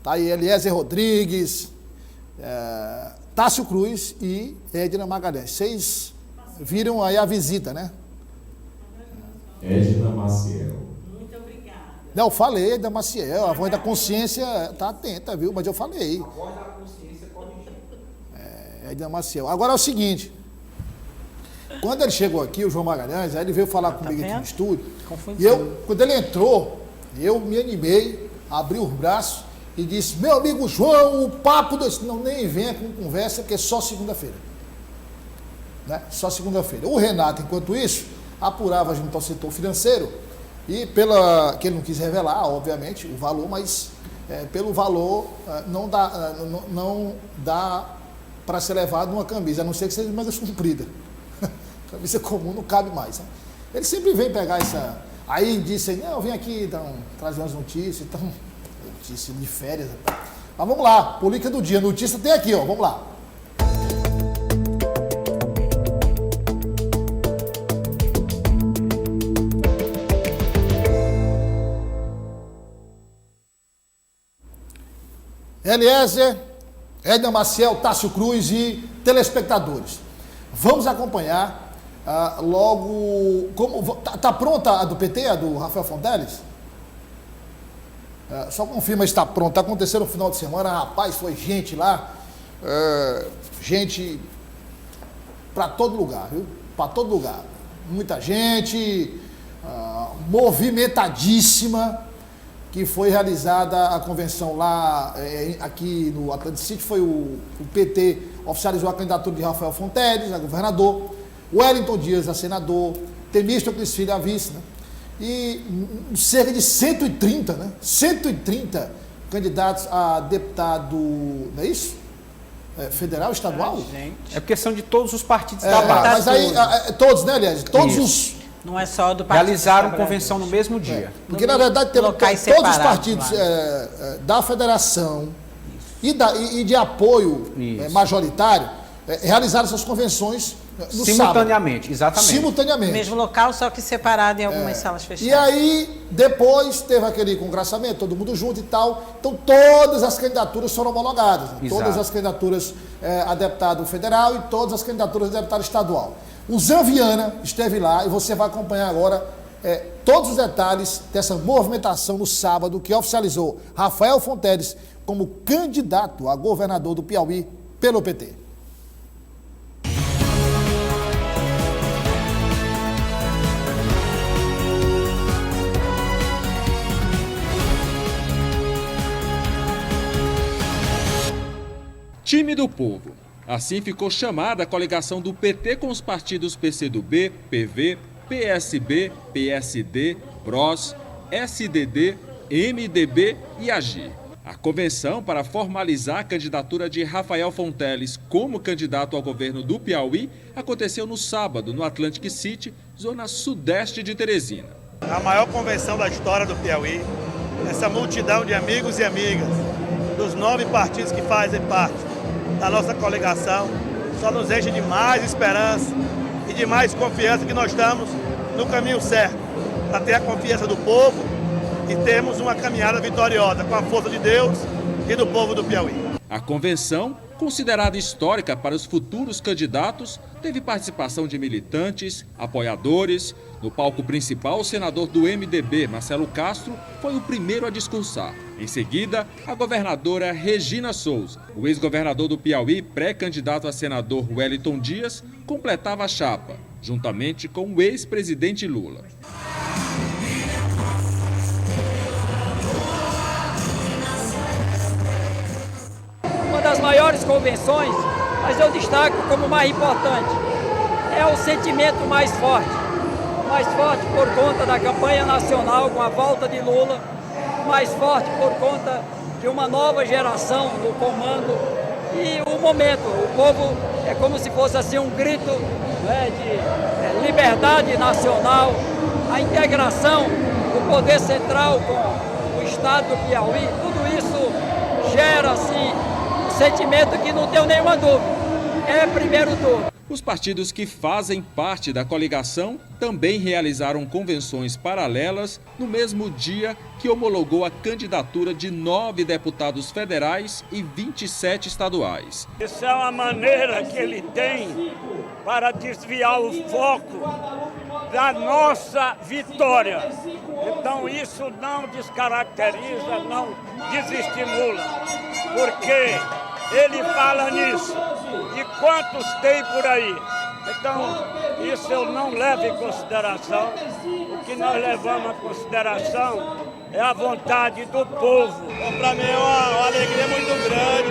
Tá aí Eliezer Rodrigues, Tássio Cruz e Edna Magalhães. Vocês viram aí a visita, né? Edna Maciel. Muito obrigada. Não, eu falei da Maciel, a voz da consciência tá atenta, viu? Mas eu falei. A voz da consciência corrigiu. Edna Maciel. Agora é o seguinte, quando ele chegou aqui, o João Magalhães, aí ele veio falar comigo aqui no estúdio, e quando ele entrou, eu me animei, abri os braços e disse, meu amigo João, o papo desse... Não, nem venha com conversa, porque é só segunda-feira. Né? Só segunda-feira. O Renato, enquanto isso, apurava junto ao setor financeiro, e que ele não quis revelar, obviamente, o valor, mas pelo valor não dá para ser levado numa camisa, a não ser que seja de manga comprida. Camisa comum não cabe mais. Né? Ele sempre vem pegar essa... Aí disse, não, eu vim aqui trazer umas notícias, então, notícia de férias. Mas vamos lá, política do dia, notícia tem aqui, ó, vamos lá. Eliezer, Edna Maciel, Tássio Cruz e telespectadores. Vamos acompanhar logo... Está pronta a do PT, a do Rafael Fonteles? Só confirma se está pronta. Aconteceu no final de semana, rapaz, foi gente lá, gente para todo lugar, viu? Para todo lugar. Muita gente, movimentadíssima, que foi realizada a convenção lá, aqui no Atlantic City, foi o PT oficializou a candidatura de Rafael Fonteles a governador, Wellington Dias a senador, Temístocles Filho a vice, né? E cerca de 130, né? 130 candidatos a deputado, não é isso? Federal, estadual? É porque são de todos os partidos da base. Mas aí, todos, né, aliás? Todos isso. Não é só do partido. Realizaram convenção no mesmo dia. Porque, na verdade, todos os partidos da federação e de apoio majoritário realizaram essas convenções no simultaneamente, sábado. Exatamente. Simultaneamente. Mesmo local, só que separado em algumas salas fechadas. E aí, depois, teve aquele congraçamento, todo mundo junto e tal. Então, todas as candidaturas foram homologadas. Né? Todas as candidaturas a deputado federal e todas as candidaturas a deputado estadual. O Zé Viana esteve lá e você vai acompanhar agora todos os detalhes dessa movimentação no sábado que oficializou Rafael Fonteles como candidato a governador do Piauí pelo PT. Time do Povo. Assim ficou chamada a coligação do PT com os partidos PCdoB, PV, PSB, PSD, PROS, SDD, MDB e AGIR. A convenção para formalizar a candidatura de Rafael Fonteles como candidato ao governo do Piauí aconteceu no sábado no Atlantic City, zona sudeste de Teresina. A maior convenção da história do Piauí, essa multidão de amigos e amigas dos 9 partidos que fazem parte da nossa coligação, só nos enche de mais esperança e de mais confiança que nós estamos no caminho certo, para ter a confiança do povo e termos uma caminhada vitoriosa com a força de Deus e do povo do Piauí. A convenção, considerada histórica para os futuros candidatos, teve participação de militantes, apoiadores. No palco principal, o senador do MDB, Marcelo Castro, foi o primeiro a discursar. Em seguida, a governadora Regina Souza. O ex-governador do Piauí, pré-candidato a senador Wellington Dias, completava a chapa, juntamente com o ex-presidente Lula. Uma das maiores convenções, mas eu destaco como mais importante, é o sentimento mais forte por conta da campanha nacional com a volta de Lula, mais forte por conta de uma nova geração no comando e o momento. O povo é como se fosse assim um grito de liberdade nacional, a integração do poder central com o estado do Piauí, tudo isso gera assim um sentimento que não tenho nenhuma dúvida, é primeiro turno. Os partidos que fazem parte da coligação também realizaram convenções paralelas no mesmo dia que homologou a candidatura de 9 deputados federais e 27 estaduais. Essa é uma maneira que ele tem para desviar o foco da nossa vitória. Então isso não descaracteriza, não desestimula, porque ele fala nisso. E quantos tem por aí? Então, isso eu não levo em consideração. O que nós levamos em consideração é a vontade do povo. Então, para mim é uma alegria muito grande.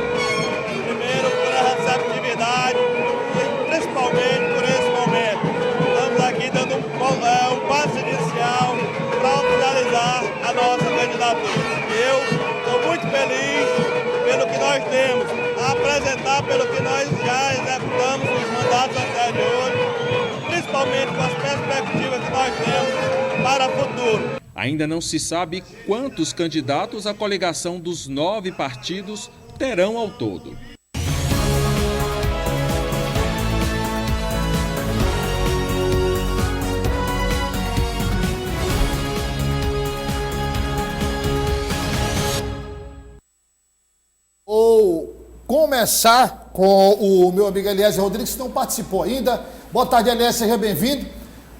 Primeiro, por essa receptividade e principalmente por esse momento. Estamos aqui dando um passo inicial para oficializar a nossa candidatura. Eu estou muito feliz pelo que nós temos a apresentar, pelo que nós já executamos nos mandatos anteriores, principalmente com as perspectivas que nós temos para o futuro. Ainda não se sabe quantos candidatos a coligação dos 9 partidos terão ao todo. Ou começar com o meu amigo Eliezer Rodrigues, que não participou ainda. Boa tarde, Eliezer, seja bem-vindo.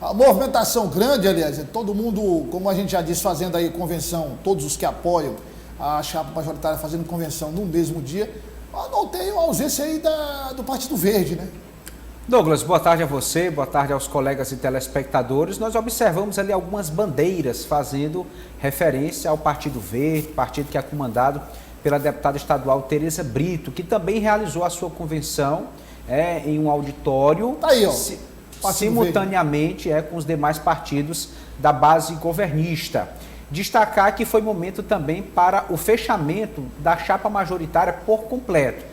A movimentação grande, Eliezer, todo mundo, como a gente já disse, fazendo aí convenção, todos os que apoiam a chapa majoritária fazendo convenção no mesmo dia. Notei a ausência aí do Partido Verde, né? Douglas, boa tarde a você, boa tarde aos colegas e telespectadores. Nós observamos ali algumas bandeiras fazendo referência ao Partido Verde, partido que é comandado pela deputada estadual Tereza Brito, que também realizou a sua convenção em um auditório, tá aí, ó, simultaneamente com os demais partidos da base governista. Destacar que foi momento também para o fechamento da chapa majoritária por completo.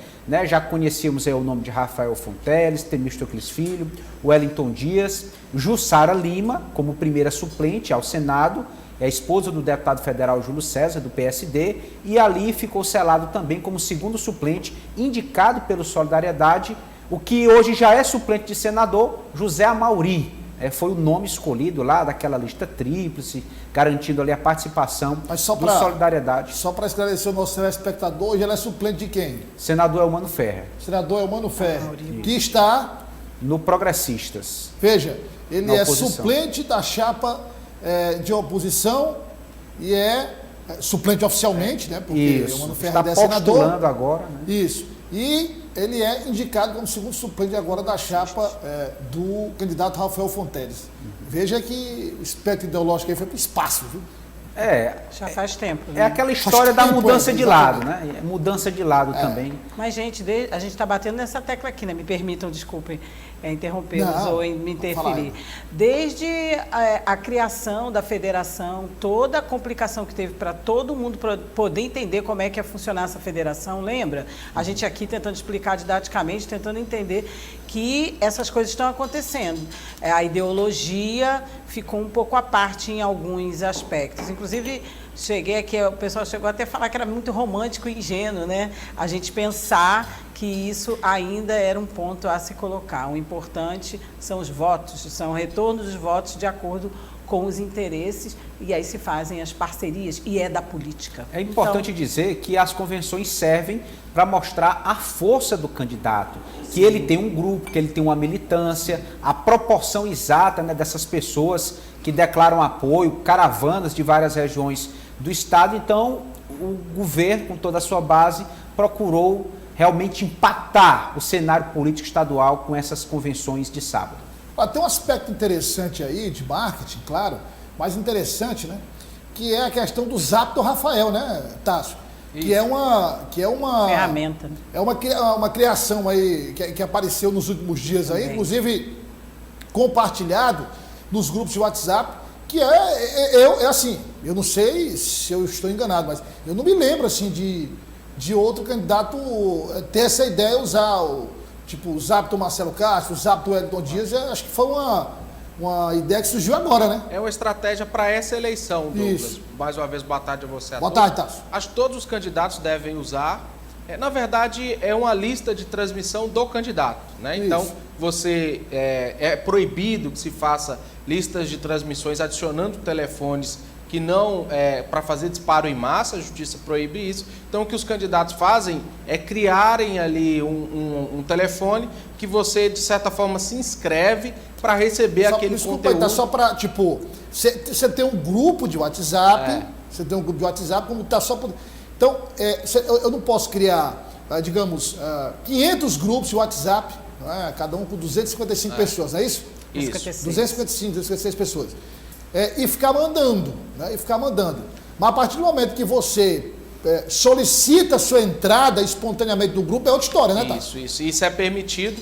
Já conhecíamos o nome de Rafael Fonteles, Temístocles Filho, Wellington Dias, Jussara Lima como primeira suplente ao Senado, é a esposa do deputado federal Júlio César, do PSD, e ali ficou selado também como segundo suplente, indicado pelo Solidariedade, o que hoje já é suplente de senador, José Amauri. Foi o nome escolhido lá daquela lista tríplice, garantindo ali a participação do Solidariedade. Só para esclarecer o nosso telespectador, hoje ela é suplente de quem? Senador Eumano Ferrer. Senador Eumano Ferrer, que está... no Progressistas. Veja, ele é suplente da chapa de oposição e suplente oficialmente, né? Porque o Eumano Ferrer é senador. Está postulando agora, né? Isso. E ele é indicado como segundo suplente agora da chapa do candidato Rafael Fonteles. Veja que o espectro ideológico aí foi para o espaço, viu? Já faz tempo. Né? É aquela história da mudança de lado, né? Mudança de lado também. Mas, gente, a gente está batendo nessa tecla aqui, né? Me permitam, desculpem, interrompê-los ou me interferir. Desde a criação da federação, toda a complicação que teve para todo mundo poder entender como é que ia funcionar essa federação, lembra? A gente aqui tentando explicar didaticamente, tentando entender que essas coisas estão acontecendo. A ideologia ficou um pouco à parte em alguns aspectos. Inclusive, cheguei aqui, o pessoal chegou até a falar que era muito romântico e ingênuo, né? A gente pensar que isso ainda era um ponto a se colocar. O importante são os votos, são o retorno dos votos de acordo com os interesses, e aí se fazem as parcerias, e é da política. É importante dizer que as convenções servem para mostrar a força do candidato, que ele tem um grupo, que ele tem uma militância, a proporção exata, né, dessas pessoas que declaram apoio, caravanas de várias regiões do estado. Então, o governo, com toda a sua base, procurou realmente impactar o cenário político estadual com essas convenções de sábado. Tem um aspecto interessante aí, de marketing, claro, mas interessante, né? Que é a questão do Zap do Rafael, né, Tássio? Que é uma ferramenta. É uma criação aí que apareceu nos últimos dias aí, inclusive compartilhado nos grupos de WhatsApp, que assim, eu não sei se eu estou enganado, mas eu não me lembro assim de outro candidato ter essa ideia, usar o Zap do Marcelo Castro, o Zap do Wellington Dias. Acho que foi uma ideia que surgiu agora, né? É uma estratégia para essa eleição, Douglas. Isso. Mais uma vez, boa tarde a você. Boa tarde, Tássio. Acho que todos os candidatos devem usar Na verdade, é uma lista de transmissão do candidato, né? Então, você é proibido que se faça listas de transmissões adicionando telefones que não para fazer disparo em massa, a justiça proíbe isso. Então, o que os candidatos fazem é criarem ali um telefone que você, de certa forma, se inscreve para receber aquele conteúdo. Tá só para, tipo, você tem um grupo de WhatsApp, você tem um grupo de WhatsApp, como tá só... Então, eu não posso criar, digamos, 500 grupos de WhatsApp, cada um com 255 pessoas, não é isso? Isso. 255, 256 pessoas. E ficar mandando, né? Mas a partir do momento que você solicita a sua entrada espontaneamente no grupo, é outra história, né, tá? Isso é permitido.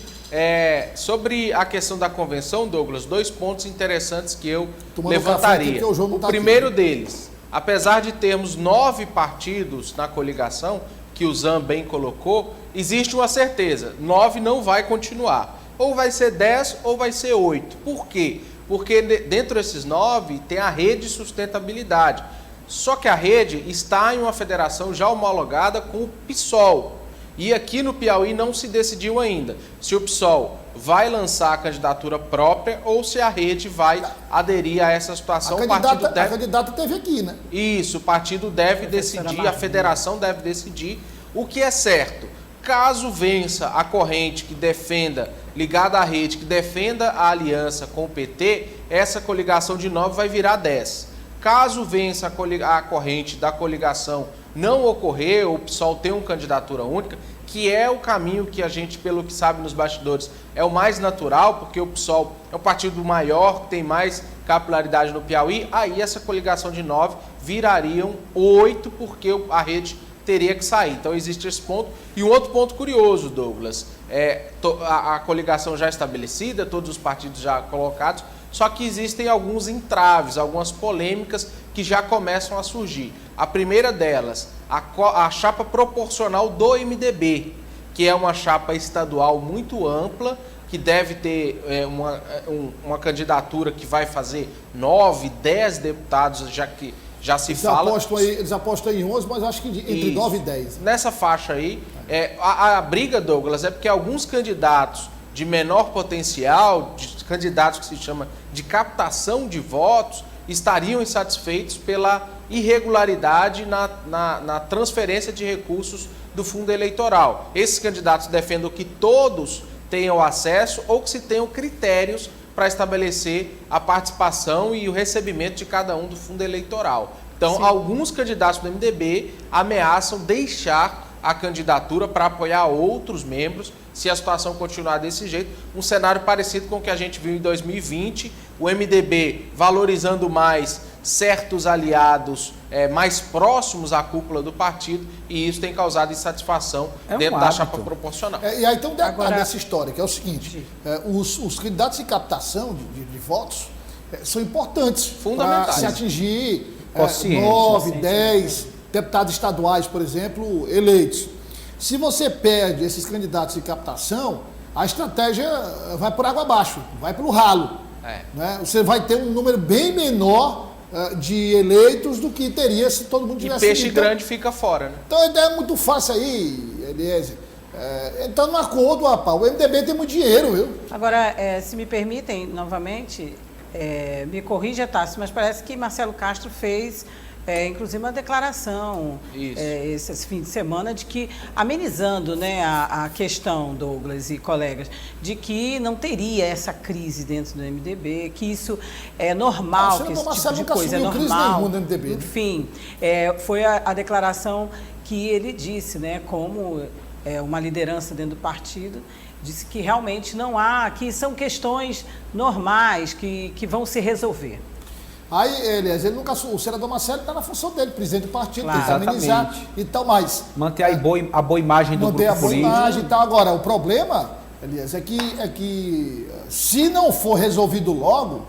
Sobre a questão da convenção, Douglas, 2 pontos interessantes que eu levantaria. O primeiro deles, apesar de termos 9 partidos na coligação, que o Zan bem colocou, existe uma certeza, 9 não vai continuar. Ou vai ser 10 ou vai ser 8. Por quê? Porque dentro desses 9 tem a rede de sustentabilidade. Só que a rede está em uma federação já homologada com o PSOL. E aqui no Piauí não se decidiu ainda se o PSOL vai lançar a candidatura própria ou se a rede vai aderir a essa situação. A candidata teve aqui, né? Isso, o partido deve decidir, a federação deve decidir. O que é certo, caso vença a corrente que defenda, ligada à rede, que defenda a aliança com o PT, essa coligação de 9 vai virar 10. Caso vença a corrente da coligação não ocorrer, o PSOL tem uma candidatura única, que é o caminho que a gente, pelo que sabe nos bastidores, é o mais natural, porque o PSOL é um partido maior, tem mais capilaridade no Piauí, aí essa coligação de 9 virariam 8, porque a rede teria que sair. Então existe esse ponto. E um outro ponto curioso, Douglas, a coligação já estabelecida, todos os partidos já colocados, só que existem alguns entraves, algumas polêmicas que já começam a surgir. A primeira delas, a chapa proporcional do MDB, que é uma chapa estadual muito ampla, que deve ter uma candidatura que vai fazer 9, 10 deputados, já que já se fala... Eles apostam em 11, mas acho que entre 9 e 10. Nessa faixa aí, a briga, Douglas, é porque alguns candidatos de menor potencial, de candidatos que se chama de captação de votos, estariam insatisfeitos pela irregularidade na transferência de recursos do fundo eleitoral. Esses candidatos defendem que todos tenham acesso ou que se tenham critérios para estabelecer a participação e o recebimento de cada um do fundo eleitoral. Então, alguns candidatos do MDB ameaçam deixar a candidatura para apoiar outros membros se a situação continuar desse jeito. Um cenário parecido com o que a gente viu em 2020, o MDB valorizando mais certos aliados mais próximos à cúpula do partido, e isso tem causado insatisfação dentro da chapa proporcional. E aí tem um detalhe dessa história, que é o seguinte, os candidatos de captação de votos são importantes, fundamentais, para se atingir 9, 10 deputados estaduais, por exemplo, eleitos. Se você perde esses candidatos de captação, a estratégia vai por água abaixo, vai pelo ralo. Né? Você vai ter um número bem menor de eleitos do que teria se todo mundo tivesse... E peixe grande fica fora, né? Então a ideia é muito fácil aí, Eliezer. Então num acordo, rapaz, o MDB tem muito dinheiro, viu? Agora, se me permitem, novamente, me corrija, Tássio, mas parece que Marcelo Castro fez... inclusive uma declaração esse fim de semana de que, amenizando, né, a questão, Douglas e colegas, de que não teria essa crise dentro do MDB, que isso é normal, que esse tipo de coisa é normal. No MDB, enfim, foi a declaração que ele disse, né, como uma liderança dentro do partido, disse que realmente não há, que são questões normais que vão se resolver. Aí, Elias, o senador Marcelo está na função dele, presidente do partido, tem que amenizar e tal mais. Manter a boa imagem do grupo político. Manter a boa imagem e tal. Agora, o problema, Elias, é que se não for resolvido logo,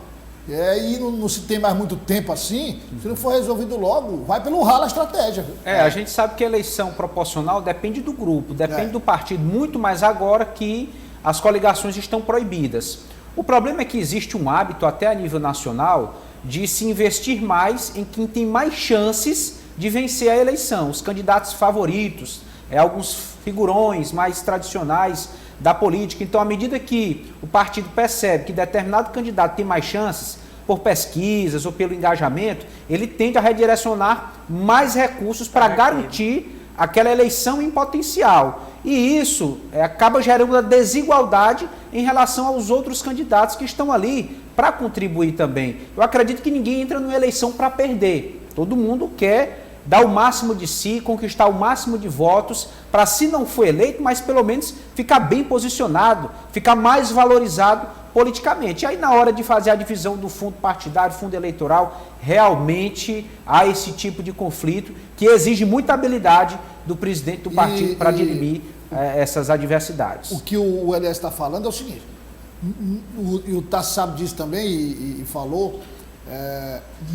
e não se tem mais muito tempo assim, se não for resolvido logo, vai pelo ralo a estratégia. A gente sabe que a eleição proporcional depende do grupo, depende do partido, muito mais agora que as coligações estão proibidas. O problema é que existe um hábito, até a nível nacional, de se investir mais em quem tem mais chances de vencer a eleição. Os candidatos favoritos, alguns figurões mais tradicionais da política. Então, à medida que o partido percebe que determinado candidato tem mais chances, por pesquisas ou pelo engajamento, ele tende a redirecionar mais recursos para garantir aquela eleição em potencial. E isso acaba gerando uma desigualdade em relação aos outros candidatos que estão ali para contribuir também. Eu acredito que ninguém entra numa eleição para perder. Todo mundo quer dar o máximo de si, conquistar o máximo de votos, para, se não for eleito, mas pelo menos ficar bem posicionado, ficar mais valorizado politicamente. E aí, na hora de fazer a divisão do fundo partidário, fundo eleitoral, realmente há esse tipo de conflito que exige muita habilidade do presidente do partido para dirimir essas adversidades. O que o LS está falando é o seguinte, e o Tassi sabe disso também e falou,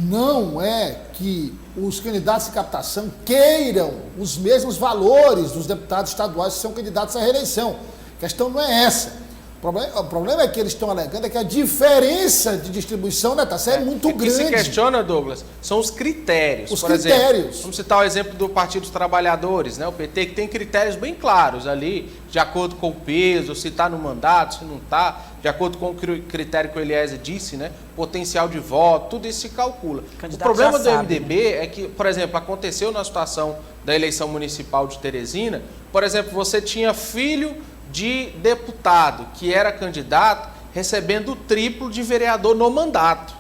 não é que os candidatos de captação queiram os mesmos valores dos deputados estaduais que são candidatos à reeleição. A questão não é essa. O problema é que eles estão alegando que a diferença de distribuição da taxa é muito grande. O que se questiona, Douglas, são os critérios. Os critérios. Exemplo, vamos citar o exemplo do Partido dos Trabalhadores, né? O PT, que tem critérios bem claros ali, de acordo com o peso, se está no mandato, se não está, de acordo com o critério que o Eliezer disse, né? Potencial de voto, tudo isso se calcula. O problema do MDB é que, por exemplo, aconteceu na situação da eleição municipal de Teresina, por exemplo, você tinha filho de deputado que era candidato recebendo o triplo de vereador no mandato.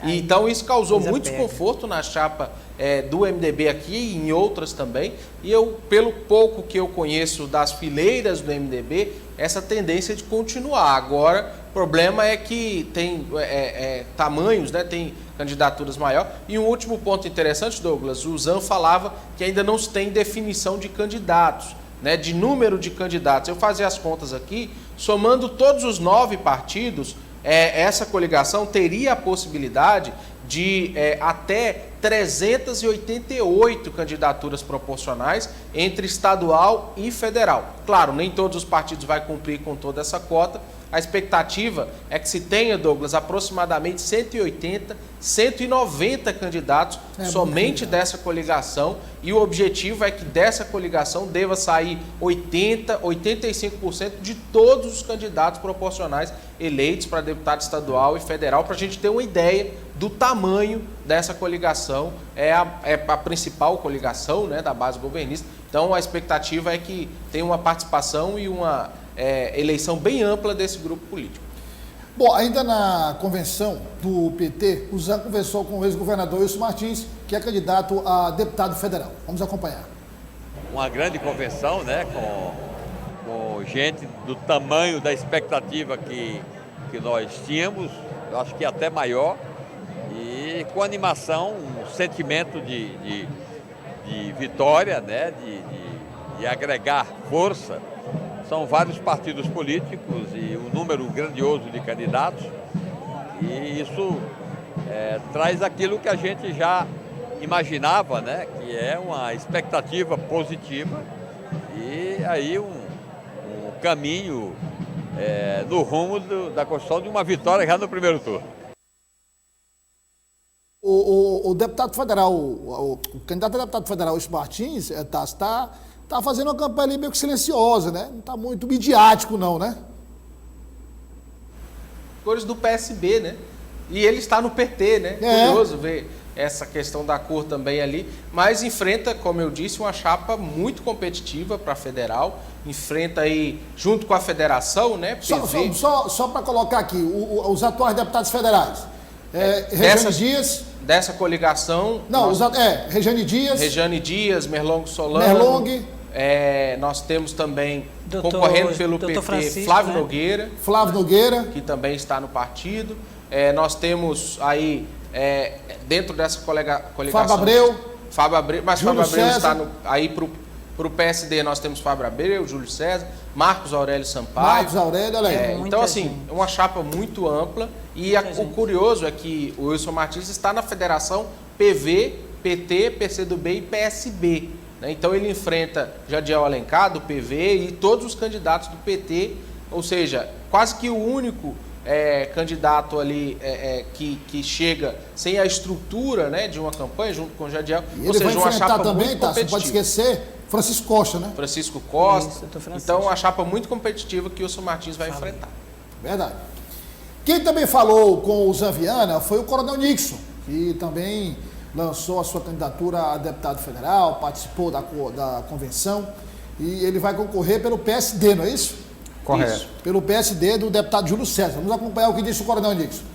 E então isso causou muito desconforto na chapa do MDB aqui e em outras também. E eu, pelo pouco que eu conheço das fileiras do MDB, essa tendência de continuar. Agora, o problema é que tem tamanhos, né? Tem candidaturas maiores. E um último ponto interessante, Douglas, o Zan falava que ainda não se tem definição de candidatos, né, de número de candidatos. Eu fazia as contas aqui, somando todos os 9 partidos, essa coligação teria a possibilidade de até 388 candidaturas proporcionais entre estadual e federal. Claro, nem todos os partidos vão cumprir com toda essa cota. A expectativa é que se tenha, Douglas, aproximadamente 180, 190 candidatos somente dessa coligação, e o objetivo é que dessa coligação deva sair 80, 85% de todos os candidatos proporcionais eleitos para deputado estadual e federal, para a gente ter uma ideia do tamanho dessa coligação. É a principal coligação, né, da base governista. Então a expectativa é que tenha uma participação e uma eleição bem ampla desse grupo político. Bom, ainda na convenção do PT, o Zan conversou com o ex-governador Wilson Martins, que é candidato a deputado federal. Vamos acompanhar. Uma grande convenção, né, com gente do tamanho da expectativa que nós tínhamos, eu acho que até maior, e com animação, um sentimento de vitória, né, de agregar força. São vários partidos políticos e um número grandioso de candidatos, e isso traz aquilo que a gente já imaginava, né, que é uma expectativa positiva e aí um caminho no rumo da construção de uma vitória já no primeiro turno. O deputado federal, o candidato a deputado federal, Wilson Martins, está fazendo uma campanha ali meio que silenciosa, né? Não está muito midiático, não, né? Cores do PSB, né? E ele está no PT, né? Curioso ver essa questão da cor também ali, mas enfrenta, como eu disse, uma chapa muito competitiva para a federal, enfrenta aí, junto com a federação, né? PV. Só para colocar aqui, os atuais deputados federais. Regiane Dias. Dessa coligação. Não, Regiane Dias. Regiane Dias, Merlong Solano. Nós temos também, concorrendo pelo PT, Francisco, Flávio Nogueira. Flávio Nogueira. Que também está no partido. Nós temos aí, dentro dessa coligação... Fábio Abreu. Mas Júlio Fábio Abreu está aí para o PSD, nós temos Fábio Abreu, Júlio César, Marcos Aurélio Sampaio. Marcos Aurélio, olha aí. Então, assim, é uma chapa muito ampla. E o curioso é que o Wilson Martins está na federação PV, PT, PCdoB e PSB. Né? Então ele enfrenta Jadiel Alencar, do PV, e todos os candidatos do PT, ou seja, quase que o único candidato ali que chega sem a estrutura, né, de uma campanha, junto com o Jadiel. E ele vai enfrentar também, tá? Você pode esquecer, Francisco Costa, né? Francisco Costa. Isso, doutor Francisco. Então, uma chapa muito competitiva que o Wilson Martins vai enfrentar. Verdade. Quem também falou com o Zanviana foi o Coronel Nixon, que também lançou a sua candidatura a deputado federal, participou da convenção e ele vai concorrer pelo PSD, não é isso? Correto. Isso. Pelo PSD do deputado Júlio César. Vamos acompanhar o que disse o Coronel Nixon.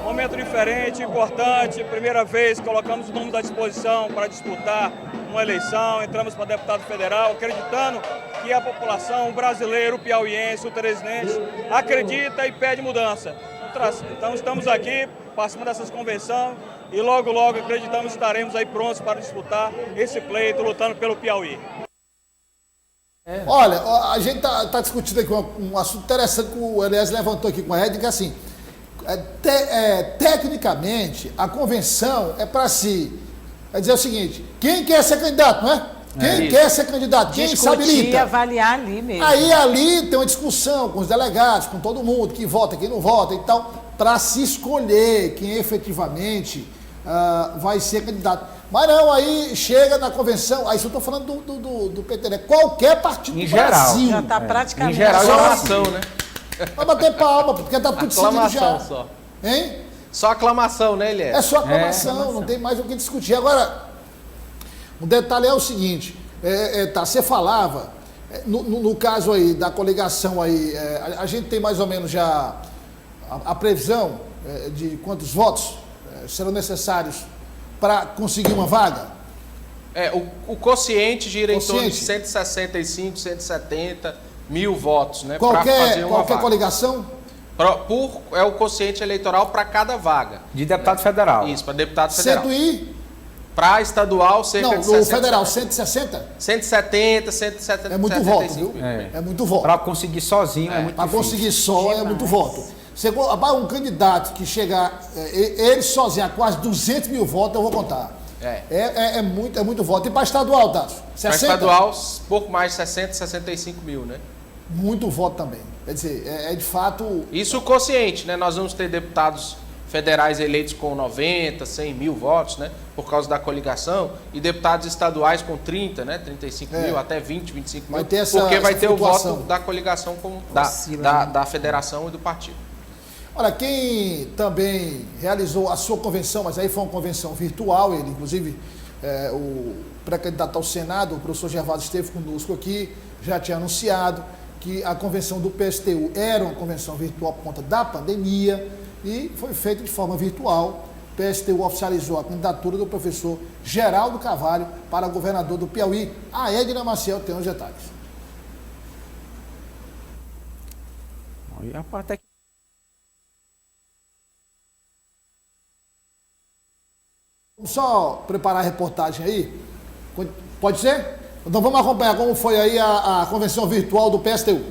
Momento diferente, importante, primeira vez colocamos o nome à disposição para disputar uma eleição, entramos para deputado federal, acreditando que a população, o brasileiro, o piauiense, o teresinense, acredita e pede mudança. Então estamos aqui, participando dessas convenções e logo, logo acreditamos que estaremos aí prontos para disputar esse pleito, lutando pelo Piauí. Olha, a gente tá discutindo aqui um assunto interessante que o Elias levantou aqui com a Edna, que assim, tecnicamente, a convenção é para si. Vai dizer o seguinte, quem quer ser candidato, não é? Quem quer ser candidato, quem se habilita. E avaliar ali mesmo. Aí ali tem uma discussão com os delegados, com todo mundo, quem vota, quem não vota e tal, para se escolher quem efetivamente vai ser candidato. Mas não, aí chega na convenção, aí só estou falando do PT, né? Qualquer partido em do geral, Brasil. Já está praticamente. Em geral, Aclamação, né? Vai bater palma, porque está tudo decidido já. Aclamação só. Hein? Só aclamação, né, Elias? É só aclamação, não tem mais o que discutir. Agora, o detalhe é o seguinte, você falava, no caso aí da coligação aí, a gente tem mais ou menos já a previsão de quantos votos serão necessários para conseguir uma vaga? O quociente gira em torno de 165, 170 mil votos, né? Qualquer coligação? É o quociente eleitoral para cada vaga. De deputado federal. Isso, para deputado federal. Para estadual, cerca de 60. Não, o federal, 160? 170, 170. É muito voto, viu? É muito voto. Para conseguir sozinho é muito difícil. Para conseguir só é muito voto. Um candidato que chegar, ele sozinho, a quase 200 mil votos, eu vou contar. É muito voto. E para estadual, Tasso? Para estadual, pouco mais de 60, 65 mil, né? Muito voto também. Quer dizer, de fato... Isso o quociente, né? Nós vamos ter deputados federais eleitos com 90, 100 mil votos, né? Por causa da coligação. E deputados estaduais com 30, né? 35 mil, até 20, 25 mil. Porque vai ter o voto da coligação da federação e do partido. Olha, quem também realizou a sua convenção, mas aí foi uma convenção virtual, ele inclusive, o pré-candidato ao Senado, o professor Gervásio esteve conosco aqui, já tinha anunciado que a convenção do PSTU era uma convenção virtual por conta da pandemia e foi feita de forma virtual. O PSTU oficializou a candidatura do professor Geraldo Carvalho para governador do Piauí. A Edna Maciel tem os detalhes. Vamos só preparar a reportagem aí. Pode ser? Então vamos acompanhar como foi aí a convenção virtual do PSTU.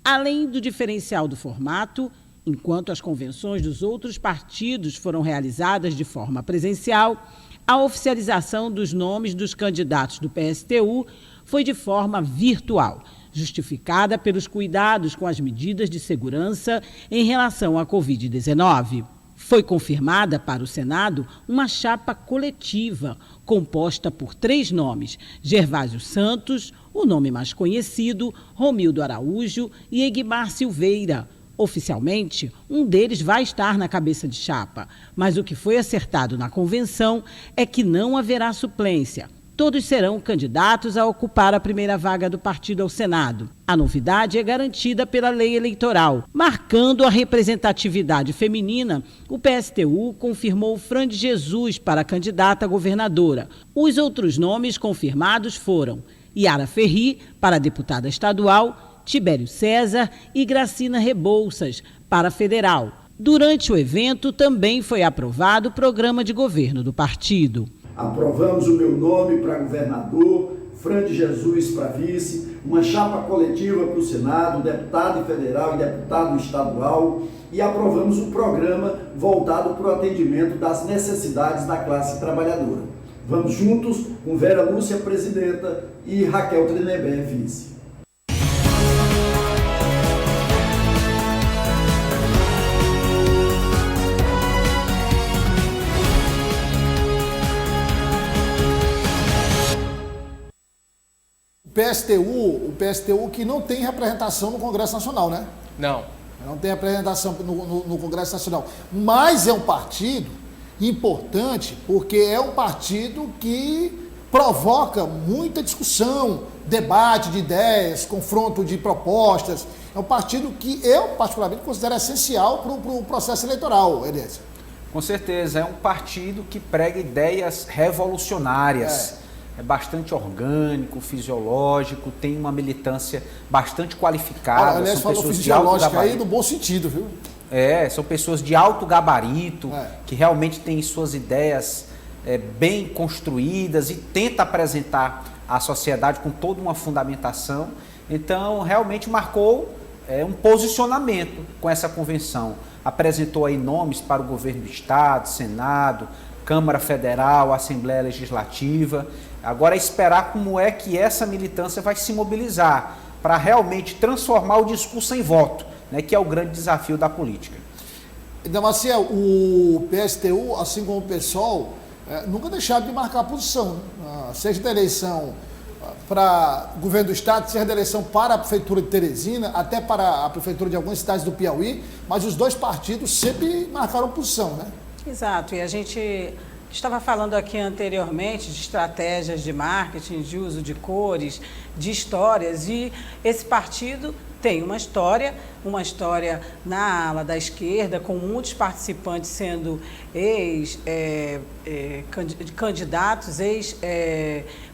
Além do diferencial do formato, enquanto as convenções dos outros partidos foram realizadas de forma presencial, a oficialização dos nomes dos candidatos do PSTU foi de forma virtual, justificada pelos cuidados com as medidas de segurança em relação à Covid-19. Foi confirmada para o Senado uma chapa coletiva, composta por 3 nomes: Gervásio Santos, o nome mais conhecido, Romildo Araújo e Egmar Silveira. Oficialmente, um deles vai estar na cabeça de chapa, mas o que foi acertado na convenção é que não haverá suplência. Todos serão candidatos a ocupar a primeira vaga do partido ao Senado. A novidade é garantida pela lei eleitoral. Marcando a representatividade feminina, o PSTU confirmou Fran de Jesus para candidata a governadora. Os outros nomes confirmados foram Yara Ferri para deputada estadual, Tibério César e Gracina Rebouças para federal. Durante o evento também foi aprovado o programa de governo do partido. Aprovamos o meu nome para governador, Fran de Jesus para vice, uma chapa coletiva para o Senado, deputado federal e deputado estadual, e aprovamos um programa voltado para o atendimento das necessidades da classe trabalhadora. Vamos juntos com Vera Lúcia, presidenta, e Raquel Trinebé, vice. O PSTU que não tem representação no Congresso Nacional, né? Não tem representação no Congresso Nacional. Mas é um partido importante porque é um partido que provoca muita discussão, debate de ideias, confronto de propostas. É um partido que eu, particularmente, considero essencial para o processo eleitoral, Elias. Com certeza, é um partido que prega ideias revolucionárias. É bastante orgânico, fisiológico, tem uma militância bastante qualificada. Aliás, falou fisiológica aí no bom sentido, viu? São pessoas de alto gabarito, que realmente têm suas ideias bem construídas e tenta apresentar à sociedade com toda uma fundamentação. Então, realmente marcou um posicionamento com essa convenção. Apresentou aí nomes para o governo do Estado, Senado, Câmara Federal, Assembleia Legislativa. Agora é esperar como é que essa militância vai se mobilizar para realmente transformar o discurso em voto, né, que é o grande desafio da política. Damasceno, o PSTU, assim como o PSOL, nunca deixaram de marcar a posição, né? Seja da eleição para o governo do Estado, seja da eleição para a Prefeitura de Teresina, até para a Prefeitura de algumas cidades do Piauí, mas os dois partidos sempre marcaram posição, né? Exato, e a gente estava falando aqui anteriormente de estratégias de marketing, de uso de cores, de histórias, e esse partido tem uma história na ala da esquerda, com muitos participantes sendo candidatos,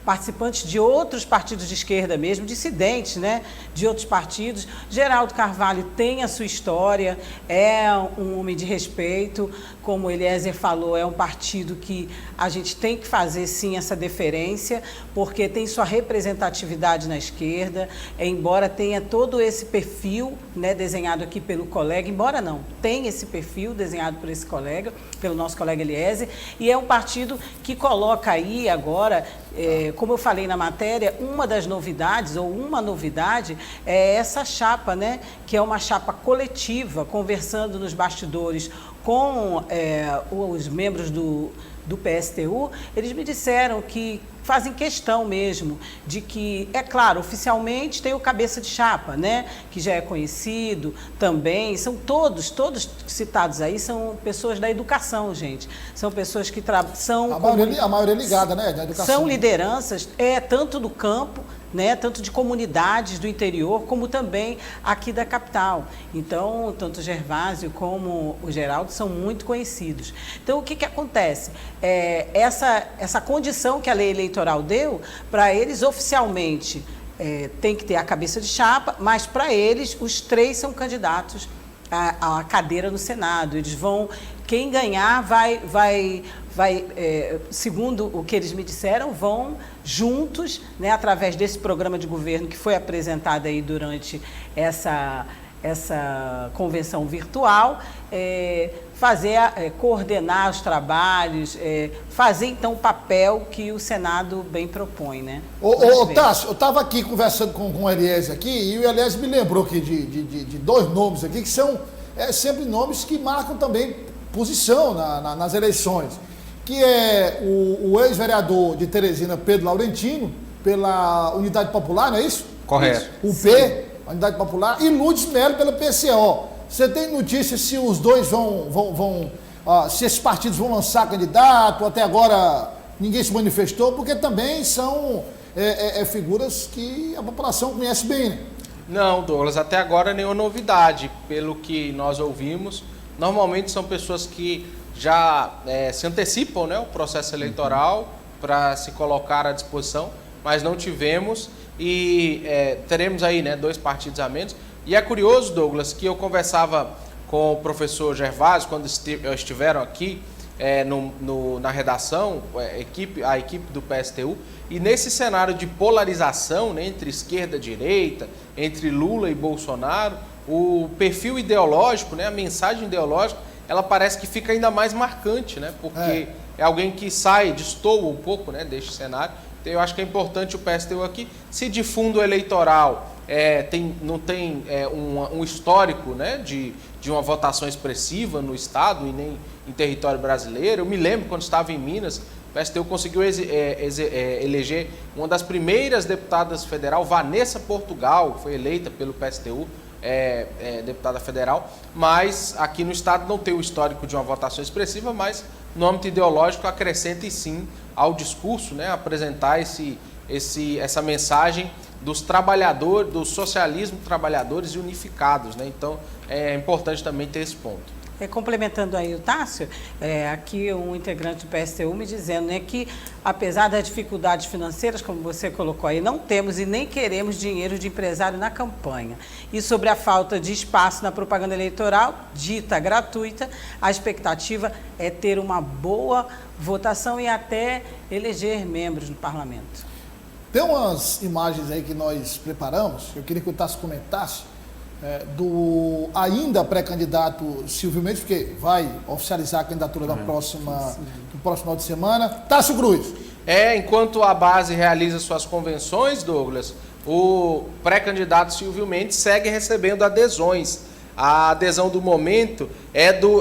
participantes de outros partidos de esquerda mesmo, dissidentes, né, de outros partidos. Geraldo Carvalho tem a sua história, é um homem de respeito, como o Eliezer falou, é um partido que a gente tem que fazer sim essa deferência, porque tem sua representatividade na esquerda, embora tenha todo esse perfil, né, desenhado aqui pelo colega, embora não, tem esse perfil desenhado por esse colega, pelo nosso colega Eliezer, e é um partido que coloca aí agora, como eu falei na matéria, uma das novidades, ou uma novidade, é essa chapa, né, que é uma chapa coletiva, conversando nos bastidores com os membros do PSTU, eles me disseram que fazem questão mesmo de que, é claro, oficialmente tem o cabeça de chapa, né, que já é conhecido também, são todos citados aí, são pessoas da educação, gente, são pessoas que são... A maioria ligada, né, da educação. São lideranças, tanto do campo, né, tanto de comunidades do interior, como também aqui da capital. Então, tanto o Gervásio como o Geraldo são muito conhecidos. Então, o que acontece? Essa condição que a lei eleitoral deu, para eles oficialmente tem que ter a cabeça de chapa, mas para eles os três são candidatos à cadeira no Senado. Eles vão, quem ganhar vai segundo o que eles me disseram, vão juntos, né, através desse programa de governo que foi apresentado aí durante essa convenção virtual, coordenar os trabalhos, fazer então o papel que o Senado bem propõe, né? Tássio, eu estava aqui conversando com o Eliezer aqui, e o Eliezer me lembrou aqui de dois nomes aqui, que são sempre nomes que marcam também posição nas eleições, que é o ex-vereador de Teresina, Pedro Laurentino, pela Unidade Popular, não é isso? Correto. UP, Unidade Popular, e Lourdes Melo pela PCO. Você tem notícia se os dois se esses partidos vão lançar candidato? Até agora ninguém se manifestou, porque também são figuras que a população conhece bem, né? Não, Douglas, até agora nenhuma novidade. Pelo que nós ouvimos, normalmente são pessoas que já se antecipam, né, o processo eleitoral para se colocar à disposição, mas não tivemos e teremos aí, né, dois partidos a menos. E é curioso, Douglas, que eu conversava com o professor Gervásio quando estiveram aqui na redação, a equipe do PSTU, e nesse cenário de polarização, né, entre esquerda e direita, entre Lula e Bolsonaro, o perfil ideológico, né, a mensagem ideológica, ela parece que fica ainda mais marcante, né? Porque é alguém que destoa um pouco, né, deste cenário. Então, eu acho que é importante o PSTU aqui, se de fundo eleitoral não tem um histórico, né, de uma votação expressiva no Estado e nem em território brasileiro. Eu me lembro, quando estava em Minas, o PSTU conseguiu eleger uma das primeiras deputadas federal, Vanessa Portugal, foi eleita pelo PSTU, deputada federal, mas aqui no Estado não tem o histórico de uma votação expressiva, mas no âmbito ideológico acrescenta e sim ao discurso, né, apresentar essa mensagem dos trabalhadores, do socialismo trabalhadores e unificados, né? Então é importante também ter esse ponto. Complementando aí o Tássio, aqui um integrante do PSTU me dizendo, né, que apesar das dificuldades financeiras, como você colocou aí, não temos e nem queremos dinheiro de empresário na campanha. E sobre a falta de espaço na propaganda eleitoral, dita gratuita, a expectativa é ter uma boa votação e até eleger membros no parlamento. Tem umas imagens aí que nós preparamos, eu queria que o Tássio comentasse, do ainda pré-candidato Silvio Mendes, porque vai oficializar a candidatura do próximo final de semana. Tássio Cruz. Enquanto a base realiza suas convenções, Douglas, o pré-candidato Silvio Mendes segue recebendo adesões. A adesão do momento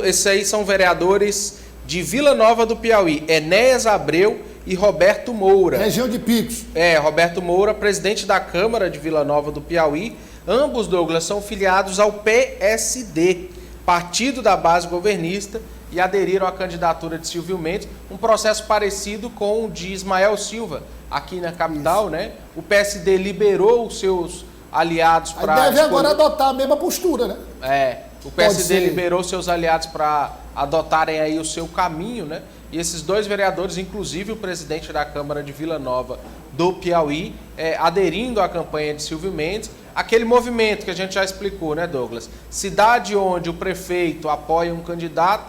esses aí são vereadores de Vila Nova do Piauí, Enéas Abreu e Roberto Moura. Região de Picos. Roberto Moura, presidente da Câmara de Vila Nova do Piauí. Ambos, Douglas, são filiados ao PSD, partido da base governista, e aderiram à candidatura de Silvio Mendes, um processo parecido com o de Ismael Silva, aqui na capital, né? O PSD liberou os seus aliados para... Deve agora adotar a mesma postura, né? O PSD liberou seus aliados para adotarem aí o seu caminho, né? E esses dois vereadores, inclusive o presidente da Câmara de Vila Nova do Piauí, aderindo à campanha de Silvio Mendes, aquele movimento que a gente já explicou, né, Douglas? Cidade onde o prefeito apoia um candidato,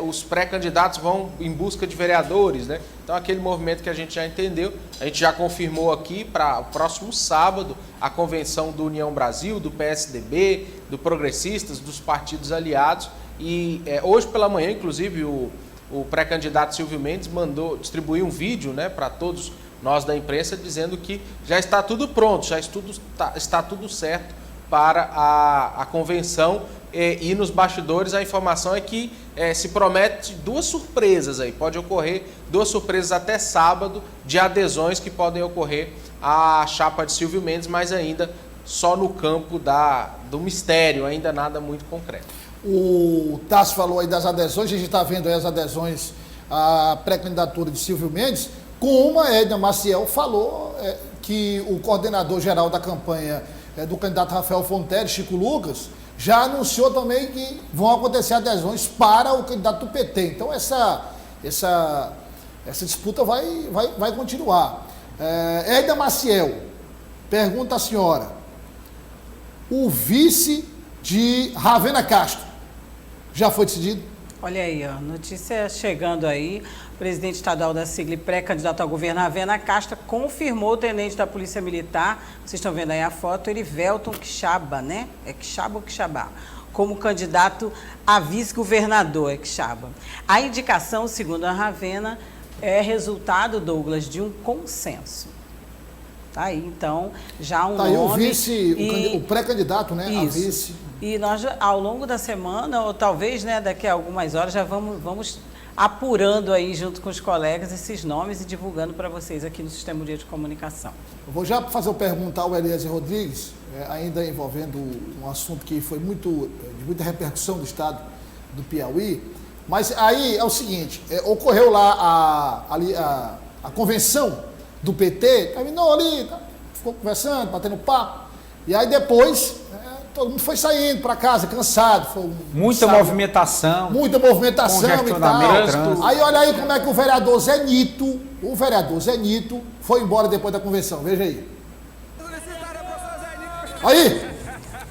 os pré-candidatos vão em busca de vereadores, né? Então, aquele movimento que a gente já entendeu, a gente já confirmou aqui para o próximo sábado a convenção do União Brasil, do PSDB, do Progressistas, dos partidos aliados. E hoje pela manhã, inclusive, o pré-candidato Silvio Mendes distribuiu um vídeo, né, para todos nós da imprensa, dizendo que já está tudo pronto, está tudo certo para a convenção. E nos bastidores a informação é que se promete duas surpresas aí, pode ocorrer duas surpresas até sábado de adesões que podem ocorrer à chapa de Silvio Mendes, mas ainda só no campo do mistério, ainda nada muito concreto. O Tássio falou aí das adesões, a gente está vendo aí as adesões à pré-candidatura de Silvio Mendes, com uma Edna Maciel falou que o coordenador geral da campanha do candidato Rafael Fonteles, Chico Lucas, já anunciou também que vão acontecer adesões para o candidato do PT. Então essa disputa vai continuar. Edna Maciel, pergunta à senhora, o vice de Ravena Castro já foi decidido? Olha aí, notícia chegando aí. O presidente estadual da sigla e pré-candidato ao governo, Ravena Castro, confirmou o tenente da Polícia Militar, vocês estão vendo aí a foto, Erivelton Quixaba, né? É Quixaba ou Quixabá? Como candidato a vice-governador, é Quixaba. A indicação, segundo a Ravena, é resultado, Douglas, de um consenso. Tá aí, então, já um nome... Aí o vice, o pré-candidato, né? Isso. A vice. E nós, ao longo da semana, ou talvez, né, daqui a algumas horas, já vamos apurando aí, junto com os colegas, esses nomes e divulgando para vocês aqui no Sistema Unido de Comunicação. Eu vou já fazer uma pergunta ao Eliezer Rodrigues, ainda envolvendo um assunto que foi de muita repercussão do estado do Piauí, mas aí é o seguinte, ocorreu lá a convenção do PT, terminou ali, ficou conversando, batendo papo, e aí depois... todo mundo foi saindo para casa, cansado. Muita movimentação. Muita movimentação e tal. Aí olha aí como é que o vereador Zé Nito foi embora depois da convenção. Veja aí. Aí.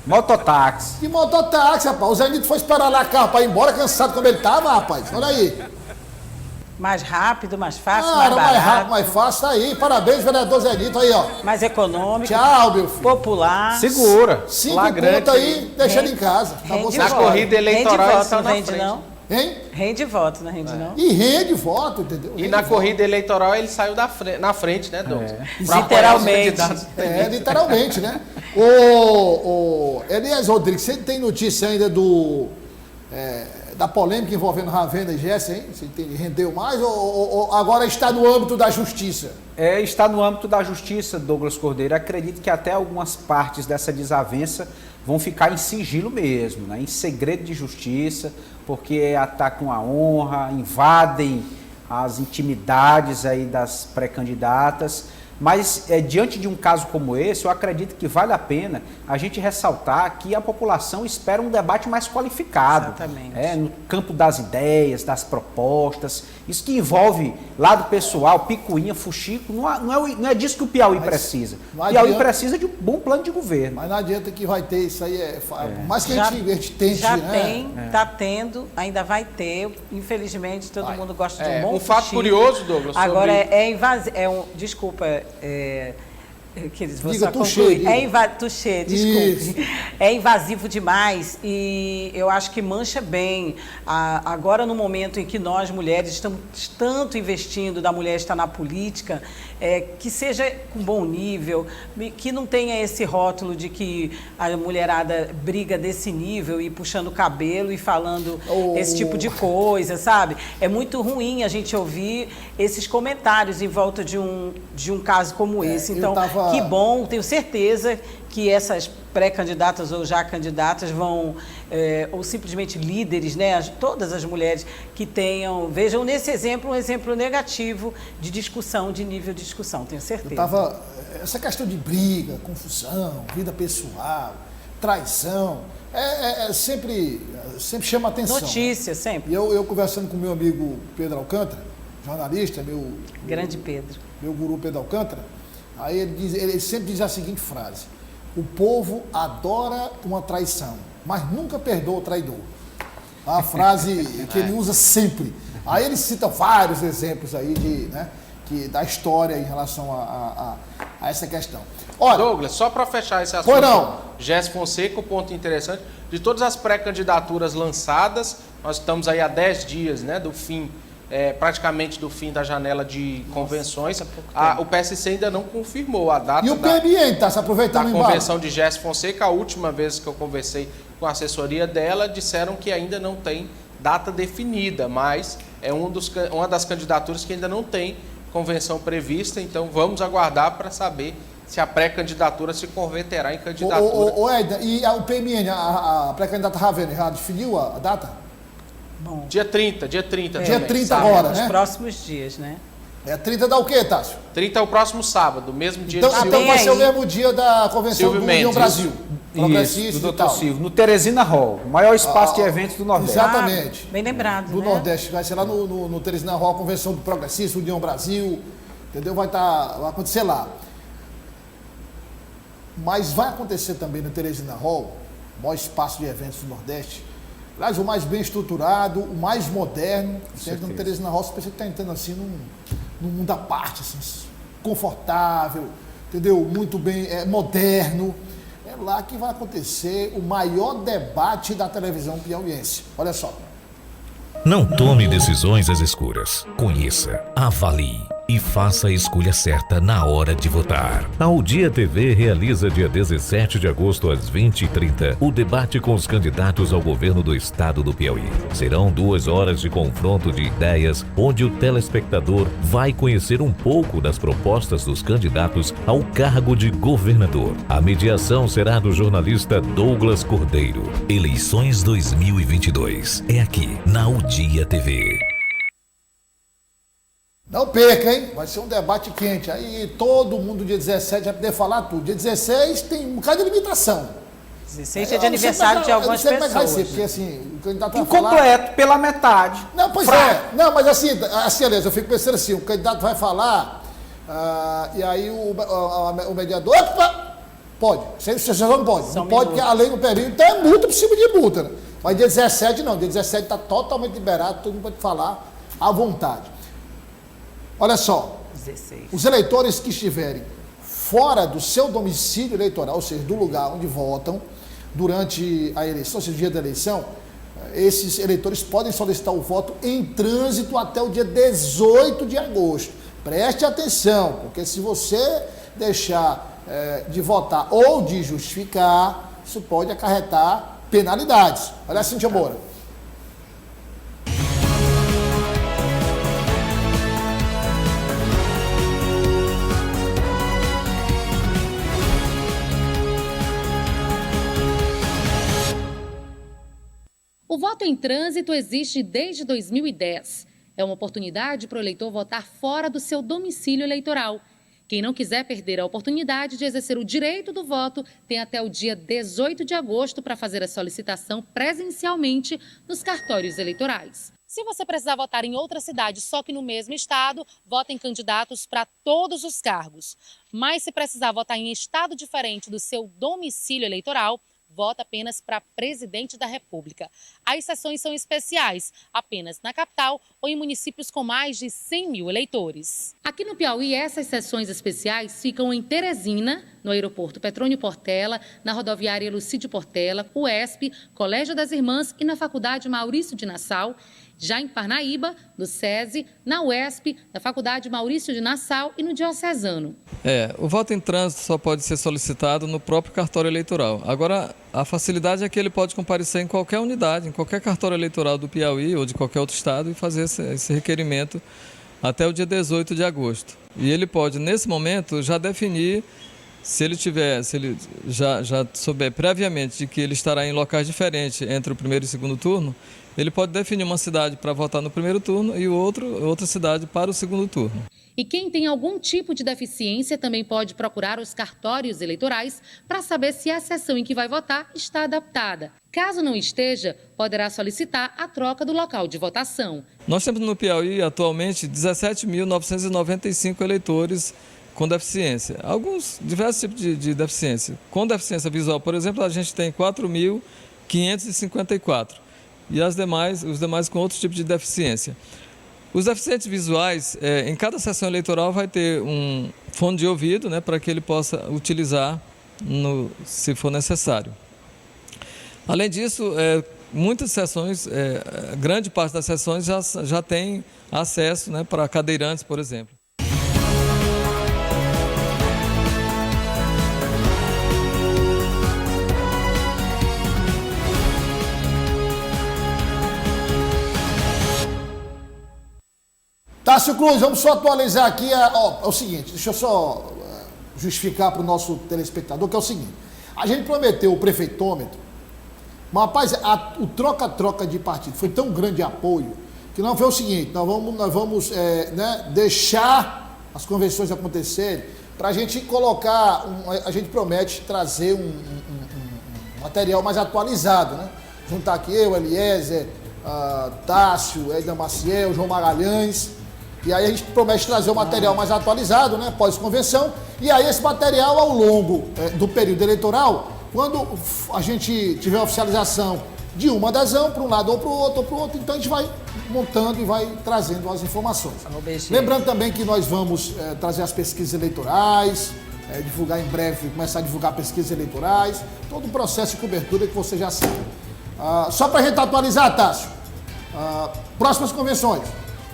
Mototáxi. Que mototáxi, rapaz. O Zé Nito foi esperar lá carro para ir embora, cansado como ele estava, rapaz. Olha aí. Mais rápido, mais fácil, mais barato. Mais rápido, mais fácil, tá aí. Parabéns, vereador Zé Nito, aí, ó. Mais econômico. Tchau, meu filho. Popular. Segura. 5 conto aí, deixa ele em casa. Na corrida eleitoral não vende, não? Hein? Rende voto, não rende não? E rende voto, entendeu? E na corrida eleitoral ele saiu na frente, né, Douglas? Literalmente. Literalmente, né? Elias Rodrigues, você tem notícia ainda da polêmica envolvendo Ravena e Jéssica, hein? Você rendeu mais ou agora está no âmbito da justiça? Está no âmbito da justiça, Douglas Cordeiro. Acredito que até algumas partes dessa desavença vão ficar em sigilo mesmo, né? Em segredo de justiça, porque atacam a honra, invadem as intimidades aí das pré-candidatas. Mas diante de um caso como esse, eu acredito que vale a pena a gente ressaltar que a população espera um debate mais qualificado. Exatamente. No campo das ideias, das propostas. Isso que envolve lado pessoal, picuinha, fuxico, não é disso que o Piauí precisa. O Piauí precisa de um bom plano de governo. Mas não adianta que vai ter isso aí. Mais que a gente tente, já né? tem, está tendo, ainda vai ter. Infelizmente, todo mundo gosta de um bom fato fuxico. curioso, Douglas. Agora, desculpa. Diga, Tuxê, desculpe. É invasivo demais e eu acho que mancha bem. Agora, no momento em que nós, mulheres, estamos tanto investindo da mulher estar na política, que seja com bom nível, que não tenha esse rótulo de que a mulherada briga desse nível e puxando o cabelo e falando esse tipo de coisa, sabe? É muito ruim a gente ouvir esses comentários em volta de um caso como esse. Então, que bom, tenho certeza que essas pré-candidatas ou já candidatas vão, ou simplesmente líderes, né? Todas as mulheres que vejam nesse exemplo um exemplo negativo de discussão, de nível de discussão, tenho certeza. Essa questão de briga, confusão, vida pessoal, traição, sempre chama atenção. Notícia, sempre. E eu conversando com meu amigo Pedro Alcântara, jornalista, Grande Pedro. Meu guru Pedro Alcântara, aí ele sempre diz a seguinte frase: o povo adora uma traição, mas nunca perdoa o traidor. A frase que ele usa sempre. Aí ele cita vários exemplos aí da história em relação a essa questão. Olha, Douglas, só para fechar esse assunto, Jéssica Fonseca, um ponto interessante, de todas as pré-candidaturas lançadas, nós estamos aí há 10 dias, né, do fim, praticamente do fim da janela de convenções. O PSC ainda não confirmou a data. E o PMN está se aproveitando da convenção de Jéssica Fonseca. A última vez que eu conversei com a assessoria dela, disseram que ainda não tem data definida, mas é uma das candidaturas que ainda não tem convenção prevista, então vamos aguardar para saber se a pré-candidatura se converterá em candidatura. Edna, e o PMN, a pré-candidata Ravena, já definiu a data? Bom, dia 30 Dia também, 30 agora, nos né? próximos dias, né? 30 dá o quê, Tássio? 30 é o próximo sábado, mesmo dia então, de Então vai ser o mesmo dia da convenção do União Brasil. Isso, do Dr. Silvio, no Teresina Hall, o maior espaço de eventos do Nordeste. Exatamente. Bem lembrado, do Nordeste, vai ser lá no Teresina Hall, a convenção do Progressista, União Brasil, entendeu? Vai acontecer lá. Mas vai acontecer também no Teresina Hall, o maior espaço de eventos do Nordeste, aliás, o mais bem estruturado, o mais moderno. Você entra no Teresina Hall, você pensa que está entrando assim num mundo à parte, assim, confortável, entendeu? Muito bem, moderno. É lá que vai acontecer o maior debate da televisão piauiense. Olha só. Não tome decisões às escuras. Conheça, avalie e faça a escolha certa na hora de votar. A O Dia TV realiza dia 17 de agosto às 20h30 o debate com os candidatos ao governo do estado do Piauí. Serão 2 horas de confronto de ideias, onde o telespectador vai conhecer um pouco das propostas dos candidatos ao cargo de governador. A mediação será do jornalista Douglas Cordeiro. Eleições 2022. É aqui, na O Dia TV. Não perca, hein? Vai ser um debate quente. Aí todo mundo, dia 17, vai poder falar tudo. Dia 16 tem um bocado de limitação. 16 é de aniversário de algumas pessoas. Como é que vai ser, porque assim, o candidato vai incompleto, pela metade. Não, pois é. Não, mas assim, aliás, eu fico pensando assim, o candidato vai falar, e aí o mediador, opa, pode. Você só não pode. Não pode, porque a lei não permite, então é multa por cima de multa. Né? Mas dia 17 não, dia 17 está totalmente liberado, todo mundo pode falar à vontade. Olha só, 16. Os eleitores que estiverem fora do seu domicílio eleitoral, ou seja, do lugar onde votam, durante a eleição, ou seja, o dia da eleição, esses eleitores podem solicitar o voto em trânsito até o dia 18 de agosto. Preste atenção, porque se você deixar de votar ou de justificar, isso pode acarretar penalidades. Olha assim, Cíntia Moura. O voto em trânsito existe desde 2010. É uma oportunidade para o eleitor votar fora do seu domicílio eleitoral. Quem não quiser perder a oportunidade de exercer o direito do voto tem até o dia 18 de agosto para fazer a solicitação presencialmente nos cartórios eleitorais. Se você precisar votar em outra cidade, só que no mesmo estado, vota em candidatos para todos os cargos. Mas se precisar votar em estado diferente do seu domicílio eleitoral, vota apenas para presidente da República. As sessões são especiais, apenas na capital ou em municípios com mais de 100 mil eleitores. Aqui no Piauí, essas sessões especiais ficam em Teresina, no aeroporto Petrônio Portela, na rodoviária Lucídio Portela, UESP, Colégio das Irmãs e na Faculdade Maurício de Nassau. Já em Parnaíba, no SESI, na UESP, na Faculdade Maurício de Nassau e no Diocesano. O voto em trânsito só pode ser solicitado no próprio cartório eleitoral. Agora, a facilidade é que ele pode comparecer em qualquer unidade, em qualquer cartório eleitoral do Piauí ou de qualquer outro estado e fazer esse requerimento até o dia 18 de agosto. E ele pode, nesse momento, já definir, se ele já souber previamente de que ele estará em locais diferentes entre o primeiro e o segundo turno, ele pode definir uma cidade para votar no primeiro turno e outra cidade para o segundo turno. E quem tem algum tipo de deficiência também pode procurar os cartórios eleitorais para saber se a sessão em que vai votar está adaptada. Caso não esteja, poderá solicitar a troca do local de votação. Nós temos no Piauí atualmente 17.995 eleitores com deficiência. Alguns diversos tipos de deficiência. Com deficiência visual, por exemplo, a gente tem 4.554. E os demais com outros tipos de deficiência. Os deficientes visuais, em cada sessão eleitoral vai ter um fone de ouvido, para que ele possa utilizar se for necessário. Além disso, muitas sessões, grande parte das sessões já tem acesso para cadeirantes, por exemplo. Tássio Cruz, vamos só atualizar aqui. É o seguinte, deixa eu só justificar para o nosso telespectador, que é o seguinte. A gente prometeu o prefeitômetro, mas, rapaz, o troca-troca de partido foi tão grande apoio, que não foi o seguinte, nós vamos deixar as convenções acontecerem para a gente colocar, a gente promete trazer um material mais atualizado, juntar aqui eu, Eliezer, Tássio, Edna Maciel, João Magalhães. E aí a gente promete trazer o material mais atualizado, pós-convenção. E aí esse material, ao longo do período eleitoral, quando a gente tiver a oficialização de uma adesão para um lado ou para o outro, então a gente vai montando e vai trazendo as informações. Lembrando também que nós vamos trazer as pesquisas eleitorais, divulgar em breve, começar a divulgar pesquisas eleitorais, todo o processo de cobertura que você já sabe. Só para a gente atualizar, Tássio, próximas convenções.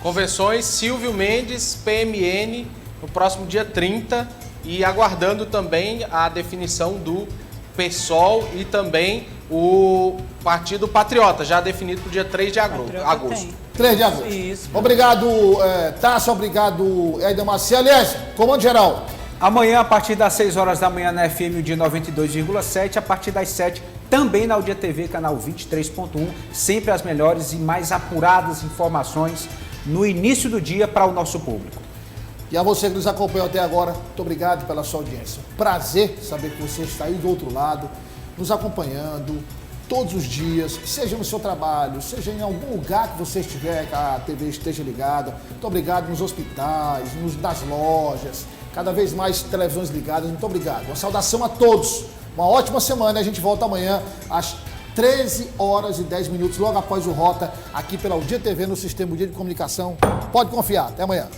Convenções, Silvio Mendes, PMN, no próximo dia 30, e aguardando também a definição do PSOL e também o Partido Patriota, já definido para o dia 3 de agosto. 3 de agosto. Isso. Obrigado, Tássio, obrigado, Edna Maciel. Aliás, comando geral. Amanhã, a partir das 6 horas da manhã, na FM, o dia 92,7, a partir das 7, também na Audia TV, canal 23.1, sempre as melhores e mais apuradas informações no início do dia para o nosso público. E a você que nos acompanhou até agora, muito obrigado pela sua audiência. Prazer saber que você está aí do outro lado, nos acompanhando todos os dias, seja no seu trabalho, seja em algum lugar que você estiver, que a TV esteja ligada. Muito obrigado nos hospitais, nas lojas, cada vez mais televisões ligadas. Muito obrigado. Uma saudação a todos. Uma ótima semana. A gente volta amanhã às 13 horas e 10 minutos, logo após o Rota, aqui pela Audia TV, no Sistema Dia de Comunicação. Pode confiar. Até amanhã.